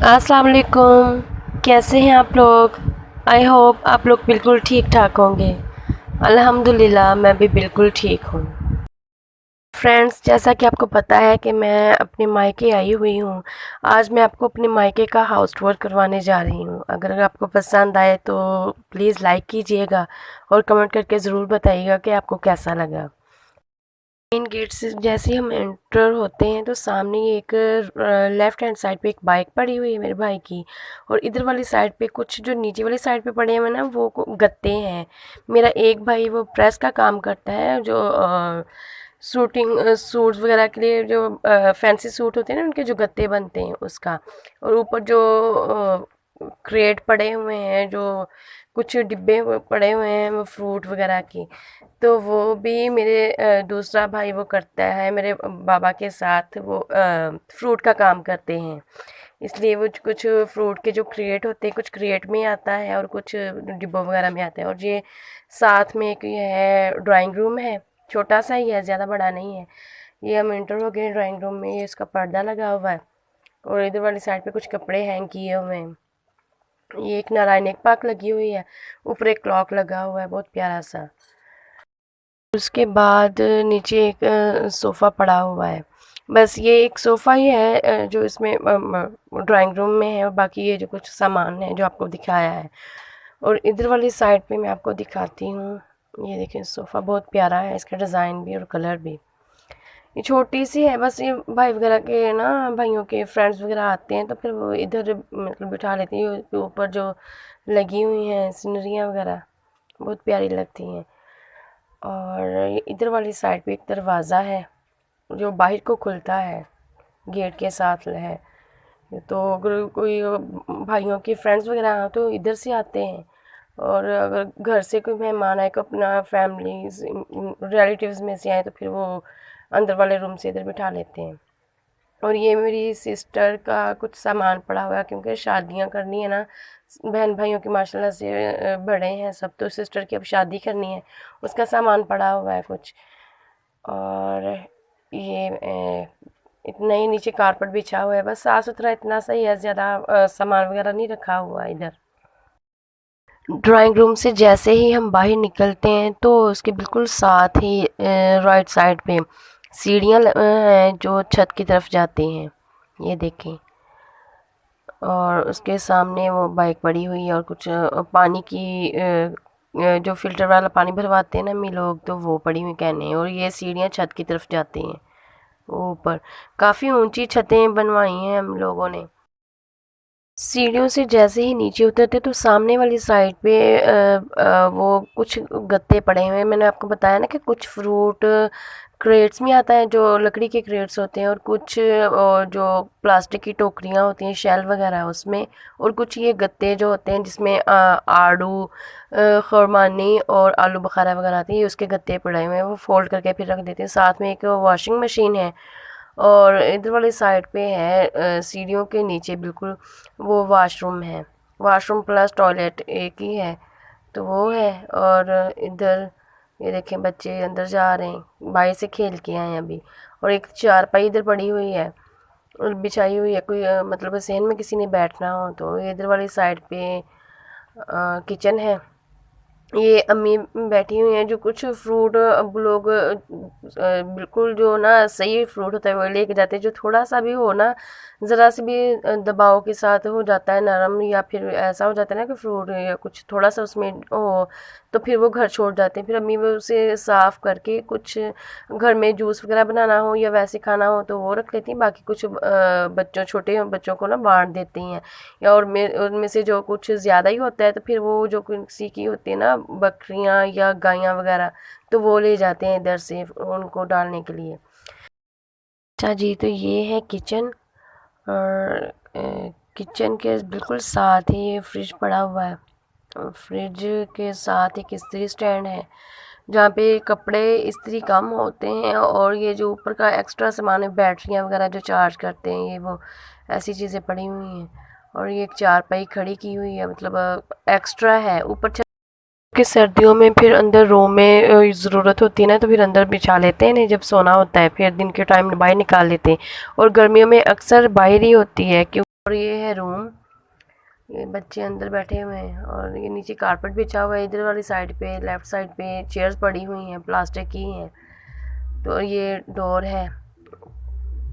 अस्सलाम वालेकुम। कैसे हैं आप लोग? आई होप आप लोग बिल्कुल ठीक ठाक होंगे। अल्हम्दुलिल्लाह मैं भी बिल्कुल ठीक हूँ। फ्रेंड्स, जैसा कि आपको पता है कि मैं अपने मायके आई हुई हूँ। आज मैं आपको अपने मायके का हाउस टूर करवाने जा रही हूँ। अगर आपको पसंद आए तो प्लीज़ लाइक कीजिएगा और कमेंट करके ज़रूर बताइएगा कि आपको कैसा लगा। मेन गेट से जैसे ही हम एंटर होते हैं तो सामने ही एक लेफ्ट हैंड साइड पे एक बाइक पड़ी हुई है मेरे भाई की। और इधर वाली साइड पे कुछ जो नीचे वाली साइड पे पड़े हुए हैं ना वो गत्ते हैं। मेरा एक भाई वो प्रेस का काम करता है, जो सूट्स वगैरह के लिए जो फैंसी सूट होते हैं ना उनके जो गत्ते बनते हैं उसका। और ऊपर जो क्रेट पड़े हुए हैं, जो कुछ डिब्बे पड़े हुए हैं वो फ्रूट वगैरह की, तो वो भी मेरे दूसरा भाई वो करता है मेरे बाबा के साथ। वो फ्रूट का काम करते हैं, इसलिए वो कुछ फ्रूट के जो क्रिएट होते हैं कुछ क्रिएट में आता है और कुछ डिब्बों वगैरह में आता है। और ये साथ में एक ये है ड्राइंग रूम है, छोटा सा ही है, ज़्यादा बड़ा नहीं है। ये हम इंटर हो गए ड्राइंग रूम में, ये इसका पर्दा लगा हुआ है। और इधर वाली साइड पे कुछ कपड़े हैंग किए हुए हैं। ये एक नारायण एक पाक लगी हुई है, ऊपर एक क्लॉक लगा हुआ है बहुत प्यारा सा। उसके बाद नीचे एक सोफ़ा पड़ा हुआ है। बस ये एक सोफ़ा ही है जो इसमें ड्राइंग रूम में है, और बाकी ये जो कुछ सामान है जो आपको दिखाया है। और इधर वाली साइड पे मैं आपको दिखाती हूँ। ये देखिए सोफ़ा बहुत प्यारा है, इसका डिज़ाइन भी और कलर भी। ये छोटी सी है, बस ये भाई वगैरह के ना, भाइयों के फ्रेंड्स वगैरह आते हैं तो फिर वो इधर मतलब बिठा लेते हैं। ये ऊपर जो लगी हुई हैं सीनरियाँ वगैरह बहुत प्यारी लगती हैं। और इधर वाली साइड पे एक दरवाज़ा है जो बाहर को खुलता है, गेट के साथ है। तो अगर कोई भाइयों के फ्रेंड्स वगैरह हो तो इधर से आते हैं। और अगर घर से कोई मेहमान आए, को अपना फैमिली रिलेटिव्स में से आए तो फिर वो अंदर वाले रूम से इधर बिठा लेते हैं। और ये मेरी सिस्टर का कुछ सामान पड़ा हुआ है, क्योंकि शादियां करनी है ना बहन भाइयों की, माशाल्लाह से बड़े हैं सब, तो सिस्टर की अब शादी करनी है, उसका सामान पड़ा हुआ है कुछ। और ये इतना ही नीचे कारपेट बिछा हुआ है, बस साफ़ सुथरा इतना सही है, ज़्यादा सामान वगैरह नहीं रखा हुआ है इधर। ड्राइंग रूम से जैसे ही हम बाहर निकलते हैं तो उसके बिल्कुल साथ ही राइट साइड पे सीढ़ियाँ हैं जो छत की तरफ जाती हैं, ये देखें। और उसके सामने वो बाइक पड़ी हुई है, और कुछ पानी की जो फिल्टर वाला पानी भरवाते हैं ना हम लोग, तो वो पड़ी हुई कहने। और ये सीढ़ियाँ छत की तरफ जाती हैं ऊपर। काफ़ी ऊंची छतें बनवाई हैं हम लोगों ने। सीढ़ियों से जैसे ही नीचे उतरते तो सामने वाली साइड पे वो कुछ गत्ते पड़े हुए हैं। मैंने आपको बताया ना कि कुछ फ्रूट क्रेट्स में आता है, जो लकड़ी के क्रेट्स होते हैं, और कुछ जो प्लास्टिक की टोकरियाँ होती हैं शेल वगैरह उसमें। और कुछ ये गत्ते जो होते हैं जिसमें आड़ू खुरमानी और आलू बुखारा वगैरह आती है, उसके गत्ते पड़े हुए हैं, वो फोल्ड करके फिर रख देते हैं। साथ में एक वॉशिंग मशीन है। और इधर वाली साइड पे है सीढ़ियों के नीचे बिल्कुल वो वॉशरूम है, वॉशरूम प्लस टॉयलेट एक ही है, तो वो है। और इधर ये देखें बच्चे अंदर जा रहे हैं, बाहर से खेल के आए हैं अभी। और एक चारपाई इधर पड़ी हुई है और बिछाई हुई है, कोई मतलब सहन में किसी ने बैठना हो तो। इधर वाली साइड पे किचन है। ये अम्मी बैठी हुई हैं, जो कुछ फ्रूट अब लोग बिल्कुल जो ना सही फ्रूट होता है वो लेके जाते हैं, जो थोड़ा सा भी हो ना, ज़रा से भी दबाव के साथ हो जाता है नरम, या फिर ऐसा हो जाता है ना कि फ्रूट या कुछ थोड़ा सा उसमें हो, तो फिर वो घर छोड़ जाते हैं। फिर अम्मी वो उसे साफ़ करके कुछ घर में जूस वगैरह बनाना हो या वैसे खाना हो तो वो रख लेती हैं, बाकी कुछ बच्चों छोटे बच्चों को ना बांट देती हैं। या और उनमें से जो कुछ ज़्यादा ही होता है तो फिर वो जो किसी की होती है ना बकरियां या गायें वगैरह, तो वो ले जाते हैं इधर से उनको डालने के लिए। अच्छा जी, तो ये है किचन। और किचन के बिल्कुल साथ ही ये फ्रिज पड़ा हुआ है, और फ्रिज के साथ एक इस्त्री स्टैंड है जहाँ पे कपड़े इस्त्री कम होते हैं। और ये जो ऊपर का एक्स्ट्रा सामान है, बैटरियाँ वगैरह जो चार्ज करते हैं, ये वो ऐसी चीज़ें पड़ी हुई हैं। और ये एक चारपाई खड़ी की हुई है, मतलब एक्स्ट्रा है ऊपर छत के। सर्दियों में फिर अंदर रूम में ज़रूरत होती है ना, तो फिर अंदर बिछा लेते हैं ना जब सोना होता है, फिर दिन के टाइम बाहर निकाल लेते हैं। और गर्मियों में अक्सर बाहर ही होती है, क्यों और ये है रूम। ये बच्चे अंदर बैठे हुए हैं और ये नीचे कारपेट बिछा हुआ है। इधर वाली साइड पे, लेफ़्ट साइड पे चेयर्स पड़ी हुई हैं, प्लास्टिक की हैं। तो ये डोर है,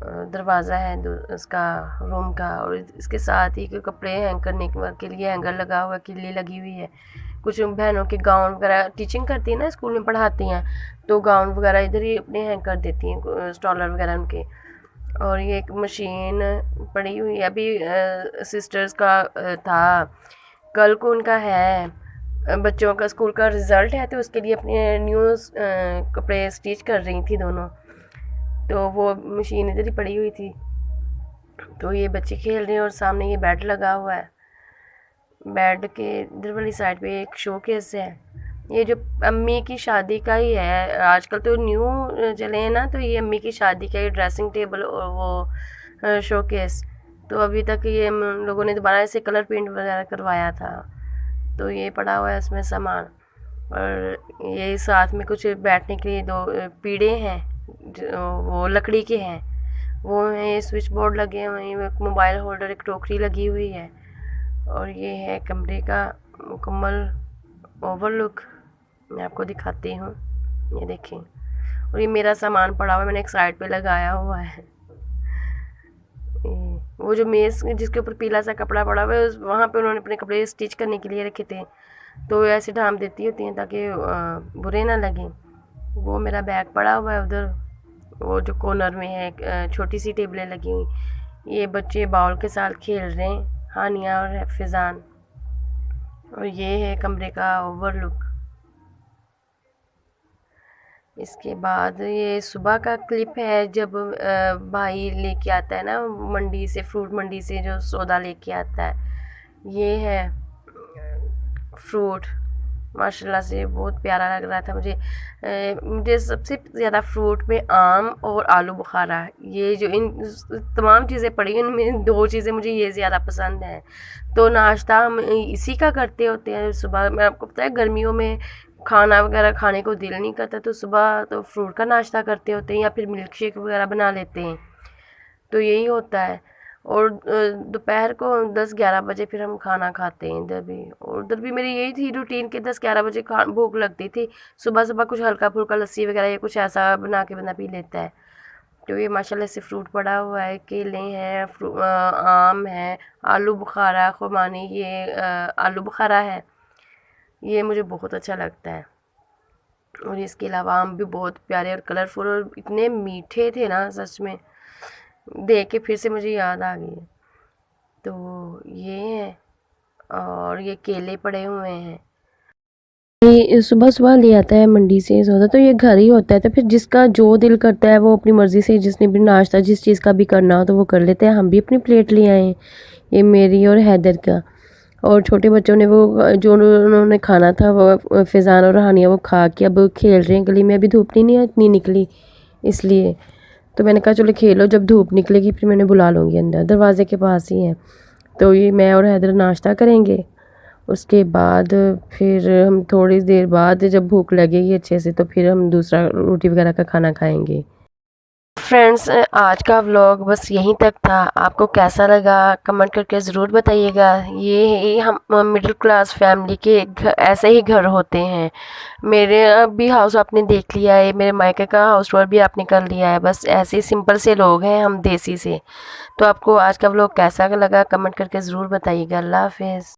दरवाज़ा है उसका रूम का। और इसके साथ ही कोई कपड़े हैंग करने के लिए हैंगर लगा हुआ है, किल्ली लगी हुई है। कुछ बहनों के गाउन वगैरह टीचिंग करती हैं ना, स्कूल में पढ़ाती हैं, तो गाउन वगैरह इधर ही अपने हैंग कर देती हैं, स्टॉलर वगैरह उनके। और ये एक मशीन पड़ी हुई है। अभी सिस्टर्स का था, कल को उनका है, बच्चों का स्कूल का रिज़ल्ट है, तो उसके लिए अपने न्यू कपड़े स्टिच कर रही थी दोनों। तो वो मशीन इधर ही पड़ी हुई थी। तो ये बच्चे खेल रहे हैं और सामने ये बेड लगा हुआ है। बेड के इधर वाली साइड पे एक शोकेस है। ये जो अम्मी की शादी का ही है, आजकल तो न्यू चले हैं ना, तो ये अम्मी की शादी का ये ड्रेसिंग टेबल और वो शोकेस। तो अभी तक ये हम लोगों ने दोबारा इसे कलर पेंट वगैरह करवाया था। तो ये पड़ा हुआ है इसमें सामान। और ये साथ में कुछ बैठने के लिए दो पीढ़े हैं, वो लकड़ी के हैं, वो हैं। ये स्विच बोर्ड लगे हुए हैं, एक मोबाइल होल्डर, एक टोकरी लगी हुई है। और ये है कमरे का मुकम्मल ओवरलुक। मैं आपको दिखाती हूँ, ये देखें। और ये मेरा सामान पड़ा हुआ है, मैंने एक साइड पे लगाया हुआ है। वो जो मेज़ जिसके ऊपर पीला सा कपड़ा पड़ा हुआ है, वहाँ पे उन्होंने अपने कपड़े स्टिच करने के लिए रखे थे, तो ऐसे ढाम देती होती हैं ताकि बुरे ना लगें। वो मेरा बैग पड़ा हुआ है उधर, वो जो कॉर्नर में है, छोटी सी टेबलें लगी हुई। ये बच्चे बाउल के साथ खेल रहे हैं, हानिया और फिजान। और ये है कमरे का ओवरलुक। इसके बाद ये सुबह का क्लिप है, जब भाई लेके आता है ना मंडी से, फ्रूट मंडी से जो सौदा लेके आता है। ये है फ्रूट, माशाल्लाह से बहुत प्यारा लग रहा था मुझे। मुझे सबसे ज़्यादा फ्रूट में आम और आलू बुखारा, ये जो इन तमाम चीज़ें पड़ी हैं, इनमें दो चीज़ें मुझे ये ज़्यादा पसंद हैं। तो नाश्ता हम इसी का करते होते हैं सुबह। मैं आपको पता है गर्मियों में खाना वगैरह खाने को दिल नहीं करता, तो सुबह तो फ्रूट का नाश्ता करते होते हैं या फिर मिल्क शेक वगैरह बना लेते हैं। तो यही होता है। और दोपहर को 10-11 बजे फिर हम खाना खाते हैं इधर भी। और उधर भी मेरी यही थी रूटीन कि 10-11 बजे भूख लगती थी। सुबह सुबह कुछ हल्का फुल्का लस्सी वगैरह या कुछ ऐसा बना के बंदा पी लेता है। तो ये माशाल्लाह से फ्रूट पड़ा हुआ है, केले हैं, आम है, आलू बुखारा, खुमानी, ये आलू बुखारा है। ये मुझे बहुत अच्छा लगता है। और इसके अलावा आम भी बहुत प्यारे और कलरफुल और इतने मीठे थे ना, सच में देख के फिर से मुझे याद आ गई। तो ये है, और ये केले पड़े हुए हैं। ये सुबह सुबह ले आता है मंडी से सौदा, तो ये घर ही होता है, तो फिर जिसका जो दिल करता है वो अपनी मर्ज़ी से, जिसने भी नाश्ता जिस चीज़ का भी करना हो तो वो कर लेते हैं। हम भी अपनी प्लेट ले आए हैं, ये मेरी और हैदर का। और छोटे बच्चों ने वो जो उन्होंने खाना था, वो फिज़ान और हानिया वो खा के अब खेल रहे हैं गली में। अभी धूप नहीं इतनी निकली, इसलिए तो मैंने कहा चलो खेलो, जब धूप निकलेगी फिर मैंने बुला लूँगी अंदर, दरवाज़े के पास ही है। तो ये मैं और हैदर नाश्ता करेंगे, उसके बाद फिर हम थोड़ी देर बाद जब भूख लगेगी अच्छे से तो फिर हम दूसरा रोटी वगैरह का खाना खाएंगे। फ्रेंड्स, आज का व्लॉग बस यहीं तक था। आपको कैसा लगा कमेंट करके ज़रूर बताइएगा। ये हम मिडिल क्लास फैमिली के घर, ऐसे ही घर होते हैं। मेरे भी हाउस आपने देख लिया है, मेरे मायके का हाउस टूर भी आपने कर लिया है। बस ऐसे सिंपल से लोग हैं हम, देसी से। तो आपको आज का व्लॉग कैसा लगा कमेंट करके ज़रूर बताइएगा। अल्लाह हाफिज़।